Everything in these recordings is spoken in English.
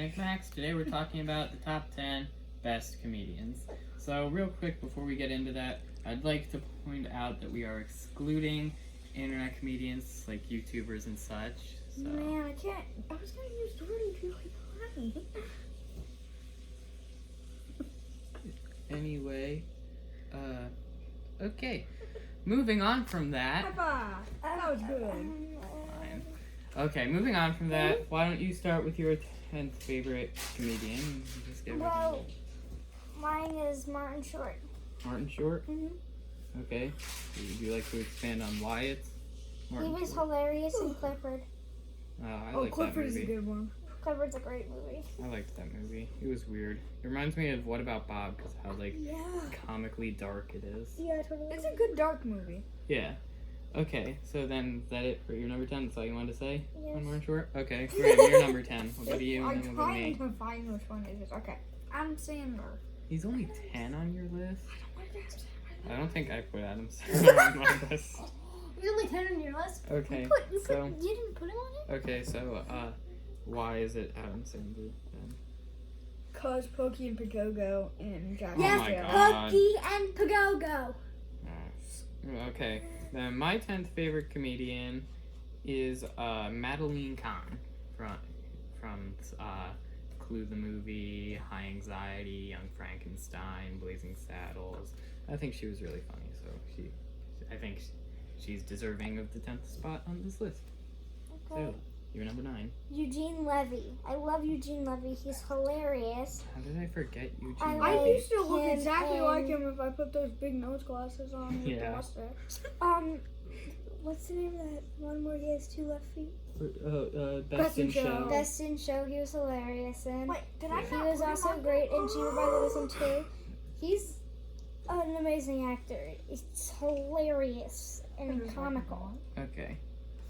Knickknacks. Today we're talking about the top 10 best comedians. So real quick before we get into that, I'd like to point out that we are excluding internet comedians like YouTubers and such. So. Man, I can't. I was gonna use Jordan Giuliani. Anyway, okay. Moving on from that. High five. That was good. Fine. Okay, moving on from that, why don't you start with your 10th favorite comedian? Just give Well, mine is Martin Short. Martin Short? Mhm. Okay. Would you like to expand on why it's Martin He was Short? hilarious in Clifford. I Oh, like Clifford that is a movie. good one. Clifford's a great movie. I liked that movie. It was weird. It reminds me of What About Bob, because how Yeah. comically dark it is. Yeah, totally. It's a good dark movie. Yeah. Okay, so then is that it for your number 10? That's all you wanted to say Yes. on Martin Short? Okay, great. Your number 10. We'll go to you I'm and then we'll go to trying me. to find which one it is. Okay. Adam Sandler. He's only 10 on your list? What is that? I don't think I put Adam Sandler on my list. He's only 10 on your list. Okay, You so didn't put him on it? okay, so why is it Adam Sandler then? Cause Pokey and Pagogo and Jack. Oh Yes, my God. Pokey and Pagogo. Okay, then my 10th favorite comedian is Madeline Kahn from Clue the Movie, High Anxiety, Young Frankenstein, Blazing Saddles. I think she was really funny, so I think she's deserving of the 10th spot on this list. Okay. So, you're number 9. Eugene Levy. I love Eugene Levy. He's hilarious. How did I forget Eugene I I Levy? used to look him exactly and- like him if I put those big nose glasses on with Yeah. the mustache. What's the name of that one where he has 2 left feet? Best in in Show. Show. Best in Show. He was hilarious in. Wait, did I He not was put him also on great there? in Cheaper by the Dozen too. He's an amazing actor. He's hilarious and comical. Okay,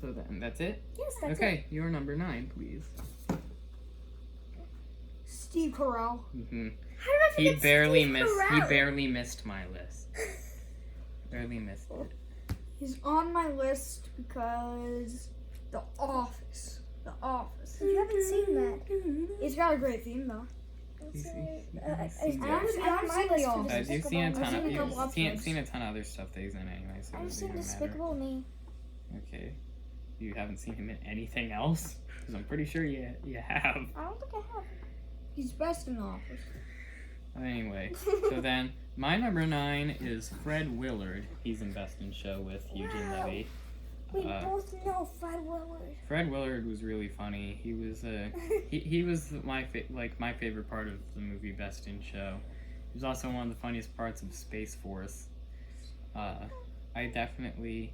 so then that's it? Yes, that's Okay, you're number 9, please. Steve Carell. Mm-hmm. How did I He forget barely Steve missed. He Carell? barely missed my list. Barely missed it. He's on my list because The Office. The Office. You haven't seen that. It's got a great theme though. He's- It's, he's- uh, he's- I he's- haven't I've seen seen my The list for Office. You've seen a ton of I've seen a couple you've episodes. seen a ton of other stuff that he's in anyway, so it I've doesn't seen even matter. Despicable Me. Okay, you haven't seen him in anything else? Because I'm pretty sure you have. I don't think I have. He's best in The Office. Anyway, so then my number 9 is Fred Willard. He's in Best in Show with Eugene Wow. Levy. We Uh, both know Fred Willard. Fred Willard was really funny. He was he was my favorite part of the movie Best in Show. He was also one of the funniest parts of Space Force. I definitely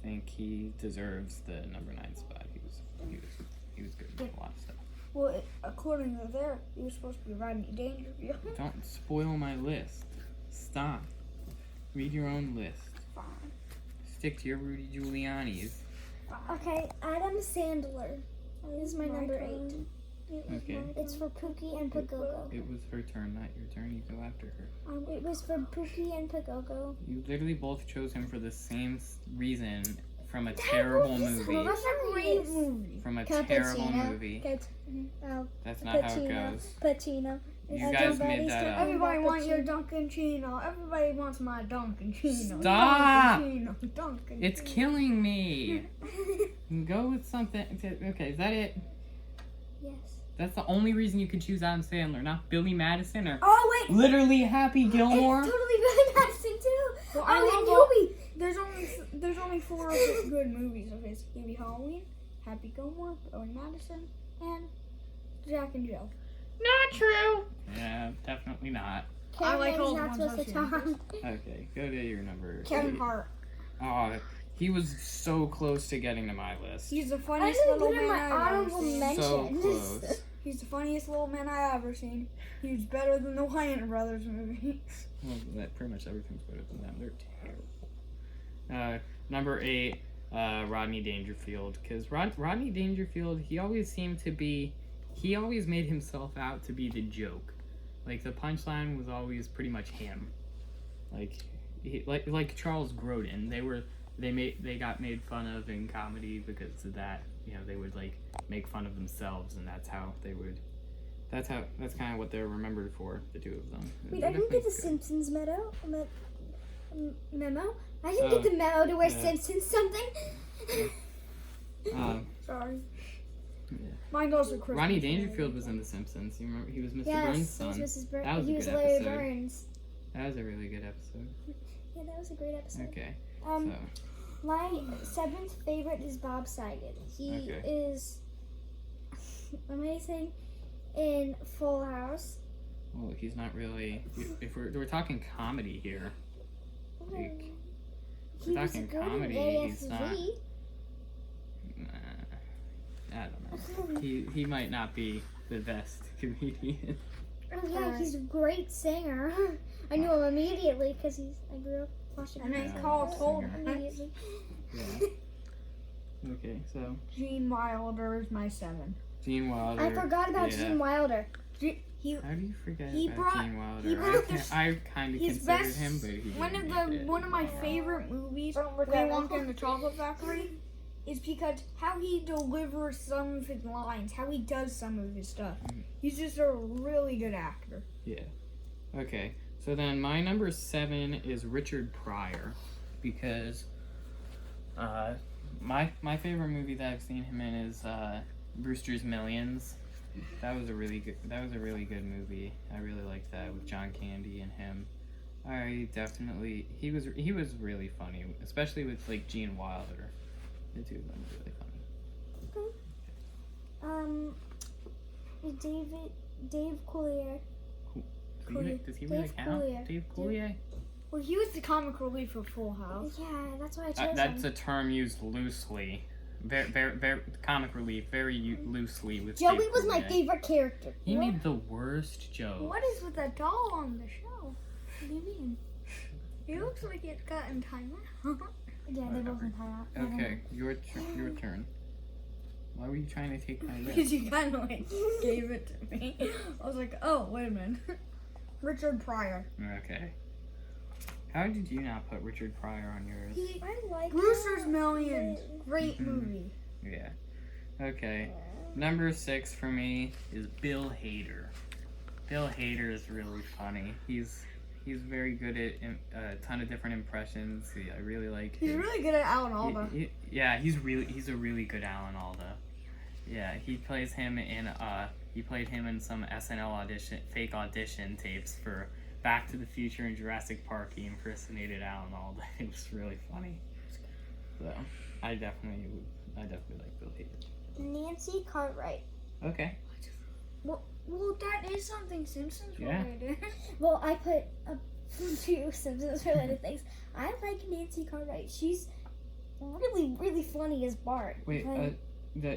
think he deserves the number 9 spot. He was good in a lot of stuff. Well, according to there, he was supposed to be Rodney Dangerfield. Don't spoil my list. Stop. Read your own list. Fine. Stick to your Rudy Giuliani's. Okay, Adam Sandler is my number 8. Okay. It's for Pookie and Pagogo. It was her turn, not your turn. You go after her. It was for Pookie and Pagogo. You literally both chose him for the same reason from a terrible movie. That's a great movie. From a terrible movie. Oh, That's not how it Pacino. goes. Pacino. You guys made that up. Everybody wants your Dunkin' Chino. Everybody wants my Dunkin' Chino. Stop! Dunkin' Chino. Dunkin' It's Chino. killing me. Go with something. Okay, is that it? Yes. That's the only reason you could choose Adam Sandler, not Billy Madison or Oh wait, literally Happy Gilmore. it's totally Billy Madison too. Well, Oh, and Hubie. There's only 4 good movies of his. Maybe Halloween, Happy Gilmore, Billy Madison, and Jack and Jill. Not true. Yeah, definitely not. I like Kevin all is the not ones supposed I've to seen. talk. Okay, go to your number. Kevin 8. Hart. Oh, he was so close to getting to my list. He's the I funniest didn't little put in man my I've ever honorable seen. mentions. So close. He's the funniest little man I ever seen. He was better than the Wayans Brothers movies. Well, that pretty much everything's better than them. They're terrible. Number 8, Rodney Dangerfield. Because Rodney Dangerfield, he always made himself out to be the joke. Like, the punchline was always pretty much him. Like Charles Grodin. They got made fun of in comedy because of that. You know, they would, like, make fun of themselves, and that's how they would that's kind of what they're remembered for, the two of them. Wait, They're I didn't get the definitely good. Simpsons memo. I didn't get the memo to where yeah. Simpsons something. Sorry. Yeah. Mine goes to Christmas. Ronnie Dangerfield was in The Simpsons. You remember? He was Mr. Burns' Yes, son. he was Mrs. Burns. That was a He was good Larry episode. Burns. That was a really good episode. Yeah, that was a great episode. Okay. Um, So, my seventh favorite is Bob Saget. He Okay. is amazing in Full House. well, he's not really. If we're talking comedy here, like, He was talking good comedy, in he's not- ASV. I don't know. He might not be the best comedian. Oh yeah, he's a great singer. I knew him immediately because I grew up watching And him. it's Yeah, called Toll. singer. Immediately. Yeah. Okay, so Gene Wilder is my 7. Gene Wilder. I forgot about yeah. Gene Wilder. He How do you forget He about brought- Gene Wilder? he brought I kind of his considered best- him, but he one didn't of make it. one of my favorite movies, Don't look Willy at Wonka me. and the Chocolate Factory, is because how he delivers some of his lines, how he does some of his stuff. He's just a really good actor. Yeah. Okay. So then my number 7 is Richard Pryor, because my favorite movie that I've seen him in is Brewster's Millions. That was a really good movie. I really liked that with John Candy and him. He was really funny, especially with like Gene Wilder. The two of them were really funny. Dave Coulier. Does he really Dave count? Coulier. Dave Coulier? Well, he was the comic relief of Full House. Yeah, that's why I chose That's him. a term used loosely. Very comic relief, loosely with Joey Dave was my Coulier. favorite character. He made the worst joke. What is with that doll on the shelf? What do you mean? It looks like it's gotten time out. Yeah, they both in timeout. Okay, your turn. Why were you trying to take my list? Because you kind of like gave it to me. I was like, oh, wait a minute. Richard Pryor. Okay. How did you not put Richard Pryor on yours? I like Brewster's Millions. Great Mhm. movie. Yeah. Okay. Number 6 for me is Bill Hader. Bill Hader is really funny. He's very good at a ton of different impressions. I really like He's his. really good at Alan Alda. Yeah, he's a really good Alan Alda. Yeah, he plays him in he played him in some SNL fake audition tapes for Back to the Future and Jurassic Park. He impersonated Alan Alda. It was really funny. So I definitely like Bill Hader. Nancy Cartwright. Okay. Well, that is something Simpsons Yeah. related. Well, I put two Simpsons related things. I like Nancy Cartwright. She's really, really funny as Bart. Wait, Like,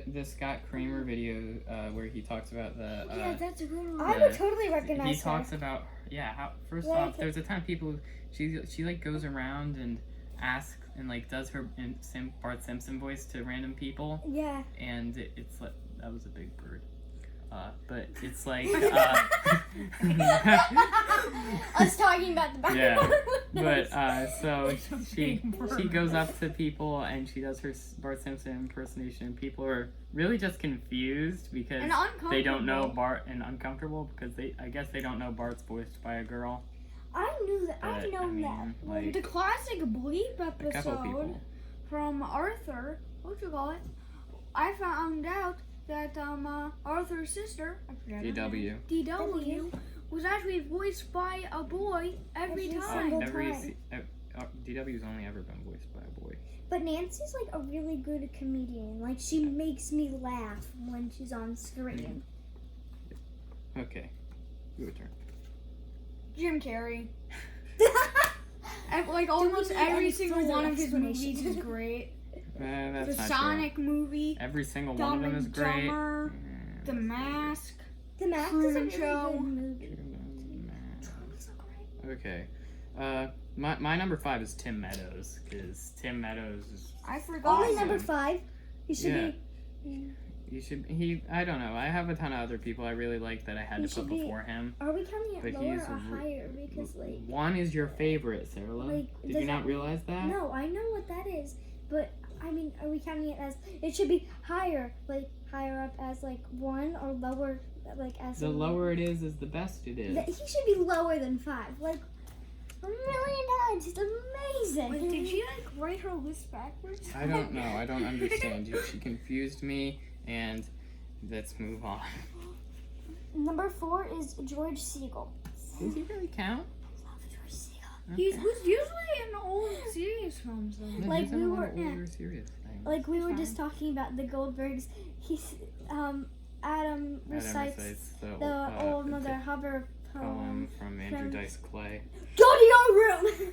the Scott Kramer video where he talks about the Yeah, that's a good one. I would totally he recognize her. talks about how first Like- off there's a ton of people she like goes around and asks and like does her Bart Simpson voice to random people, Yeah. and it's like that was a big bird, but it's like Us talking about the back. yeah, but so It's a she big bird. she goes up to people and she does her Bart Simpson impersonation, and people are really just confused because And uncomfortable. they don't know Bart, and uncomfortable because I guess they don't know Bart's voiced by a girl. I knew that. I've But, known I that. mean, Like, like, The classic Bleep a couple episode people. from Arthur, what you call it? I found out that Arthur's sister, I forget her DW. name, DW, was actually voiced by a boy every Every time. single Every time. DW's only ever been voiced by a boy. but Nancy's like a really good comedian. Like she makes me laugh when she's on screen. Okay, your turn. Jim Carrey. Like almost need every any single further one of his explanation. movies is great. That's The not Sonic true. movie, Every single Dumb one of them is and great. Dumber, The Mask. The Mask is a Truman really Show. good movie. Okay. My number 5 is Tim Meadows, because Tim Meadows is I forgot. Only Awesome. number 5. He should Yeah. be. I don't know. I have a ton of other people I really like that I had He to should put be- before him. Are we counting But it lower he's or a higher? Because like. One is your favorite, Sarah. Like, Did does you not it- realize that? No, I know what that is, but I mean, are we counting it as? It should be higher, like higher up as like 1 or lower like as The a- lower it is the best it is. He should be lower than 5. Like a million times. It's amazing. Wait, did she like write her list backwards? I don't know. I don't understand you. She confused me, and let's move on. Number 4 is George Segal. Does he really count? Love George Segal. He was usually in old serious films though. Yeah, Like, he's in we a lot were- of older serious things. Like we were Fine. just talking about the Goldbergs. He's Adam recites the old Mother Hubbard poem from Andrew from- Dice Clay. Daddy room.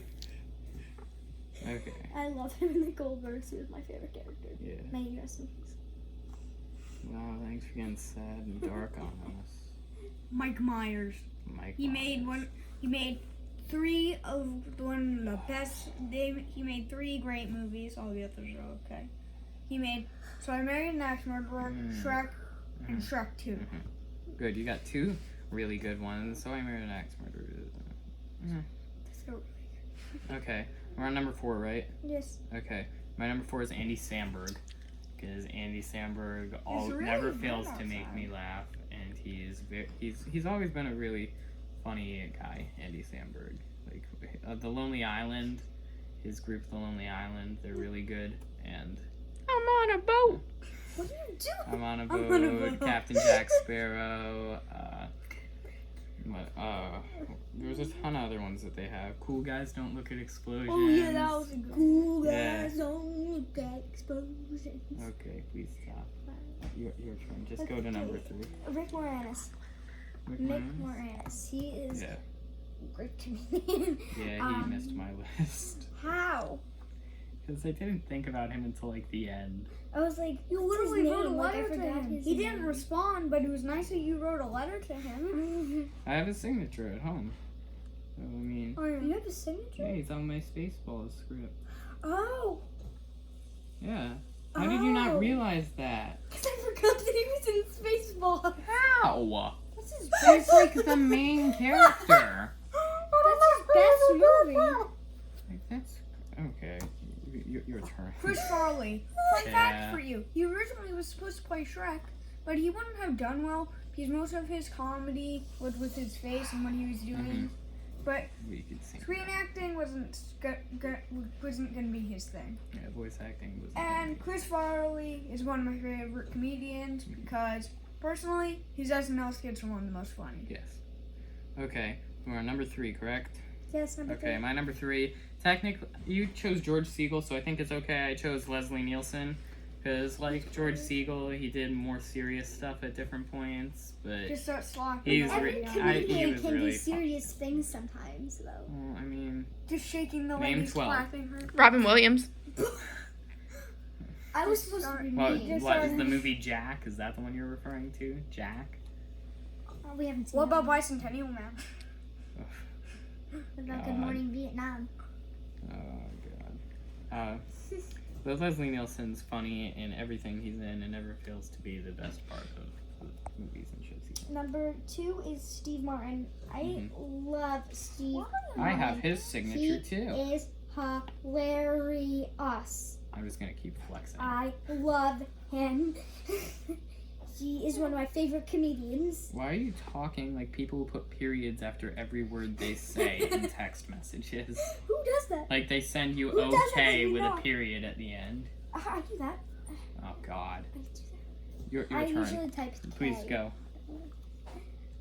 Okay. I love him in the Goldbergs. He was my favorite character. Yeah. May he rest in peace. Wow, thanks for getting sad and dark on us. Mike Myers. Mike. He made Myers. one. He made 3 of one of the best. He made 3 great movies. All the others are okay. He made So I Married an Axe Murderer, Shrek, and Shrek 2. Good, you got 2 really good ones. So I Married an Axe Murderer. So Okay, we're on number 4, right? Yes. Okay, my number 4 is Andy Samberg, because Andy Samberg really never good fails to make outside. me laugh, and he's always been a really funny guy. Andy Samberg, like The Lonely Island, his group The Lonely Island, they're really good. And I'm on a boat. What do you do? I'm on a I'm on a boat. boat. Captain Jack Sparrow. There's a ton of other ones that they have. Cool Guys Don't Look at Explosions. Oh yeah, that was a good. Cool Yeah. guys don't look at explosions. Okay, please stop. Your turn. Just go to number 3. Rick Moranis. Rick Nick Moranis? Moranis. He is Yeah, a great comedian. yeah, he missed my list. How? Because I didn't think about him until like the end. I was like, You what's his literally wrote a name? Like, I letter to forgot him. his He didn't name. respond, but it was nice that you wrote a letter to him. I have his signature at home. So, I mean, You have a signature? yeah, he's on my Spaceballs script. Oh, Yeah. How did you not Oh. realize that? because I forgot that he was in Spaceballs. How? That's his He's like the main character. That's his best movie. Like, that's okay. Your turn. Chris Farley. Fun Yeah. fact for you: he originally was supposed to play Shrek, but he wouldn't have done well because most of his comedy was with his face and what he was doing. But We could sing. screen acting wasn't going to be his thing. Yeah, voice acting was. And Chris Farley is one of my favorite comedians because personally, his SNL skits are one of the most funny. Yes. Okay, we're on number 3, correct? Yes, number Okay, 3. my number 3. Technically, you chose George Segal, so I think it's okay. I chose Leslie Nielsen because, like George Segal, he did more serious stuff at different points, but Just start slacking. He's off. Every he comedian was can really do serious things sometimes, though. well, I mean, Just shaking the Name ladies, 12. clapping her. Robin Williams. I was supposed to be What, me. what is the movie Jack? Is that the one you're referring to? Jack? Oh, we haven't seen What that about one. Bicentennial Man? What about God. Good Morning Vietnam? Oh god. But Leslie Nielsen's funny in everything he's in and never fails to be the best part of the movies and shows he's in. Number 2 is Steve Martin. I love Steve I have Martin. his signature He too. is hilarious. I'm just gonna keep flexing. I love him. He is one of my favorite comedians. Why are you talking like people who put periods after every word they say in text messages? Who does that? Like they send you Who does that? okay Let me with know. a period at the end. I do that. Oh god. I do that. Your I turn. usually type Please K. go.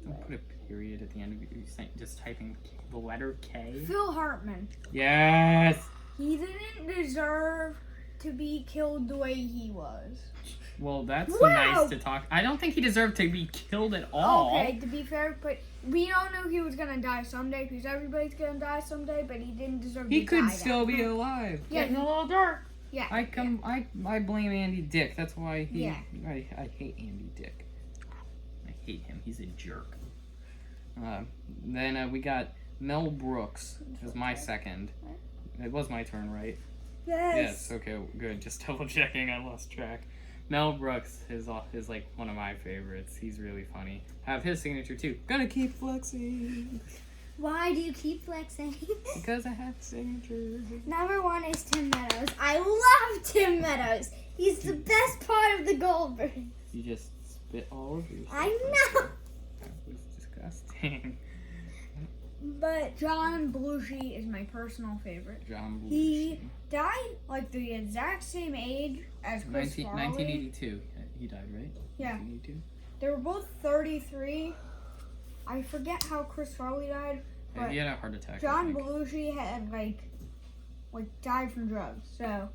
Don't put a period at the end of it. You're just typing the letter K. Phil Hartman. Yes. He didn't deserve to be killed the way he was. Well, that's Wow. nice to talk. I don't think he deserved to be killed at all. Okay, to be fair, but we all knew he was gonna die someday because everybody's gonna die someday. But he didn't deserve He to could die still that be way. alive. Yeah, Getting he- a little dark. Yeah. I blame Andy Dick. That's why he. Yeah. I hate Andy Dick. I hate him. He's a jerk. Then we got Mel Brooks as my second. It was my turn, right? Yes. Okay. Good. Just double checking. I lost track. Mel Brooks is like one of my favorites. He's really funny. Have his signature too. Gonna keep flexing Why do you keep flexing? because I have signatures. Number 1 is Tim Meadows. I love Tim Meadows. He's the best part of the Goldbergs. You just spit all over yourself. I know. That was disgusting. But John Belushi is my personal favorite. John Belushi. He died like the exact same age as Chris Farley. 1982. He died, right? Yeah. 1982. They were both 33. I forget how Chris Farley died, Yeah, but he had a heart attack. I John think. Belushi had like died from drugs. So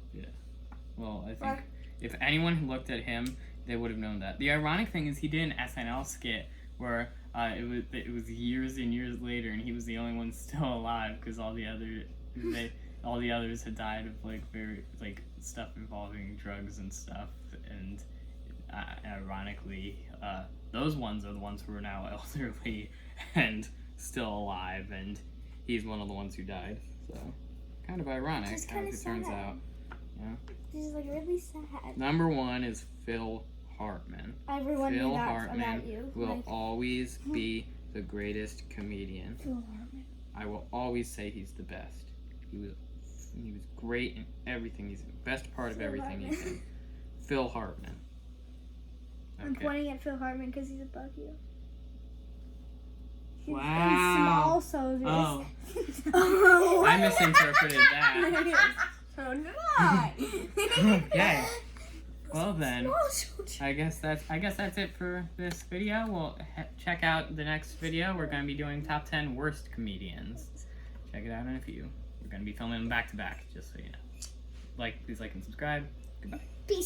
Well, I think But- if anyone looked at him, they would have known that. The ironic thing is he did an SNL skit where it was years and years later, and he was the only one still alive because all the others had died of very stuff involving drugs and stuff. And ironically, those ones are the ones who are now elderly and still alive, and he's one of the ones who died. So kind of ironic Just how kinda it turns sad. out. this is like really sad. Number 1 is Phil Hartman. Everyone Phil knew that Hartman about you. will Like, always be the greatest comedian. Phil Hartman. I will always say he's the best. He was great in everything. He's the best part of Phil everything he's Hartman. in. Phil Hartman. I'm Okay. pointing at Phil Hartman because he's above you. He's Wow. in small soldiers. Oh, Oh, I misinterpreted that. so did I. Okay. Well then, Small soldiers. I guess that's it for this video. We'll check out the next video. We're gonna be doing top 10 worst comedians. Check it out in a few. We're gonna be filming them back to back, just so you know. Please like and subscribe. Goodbye. Peace.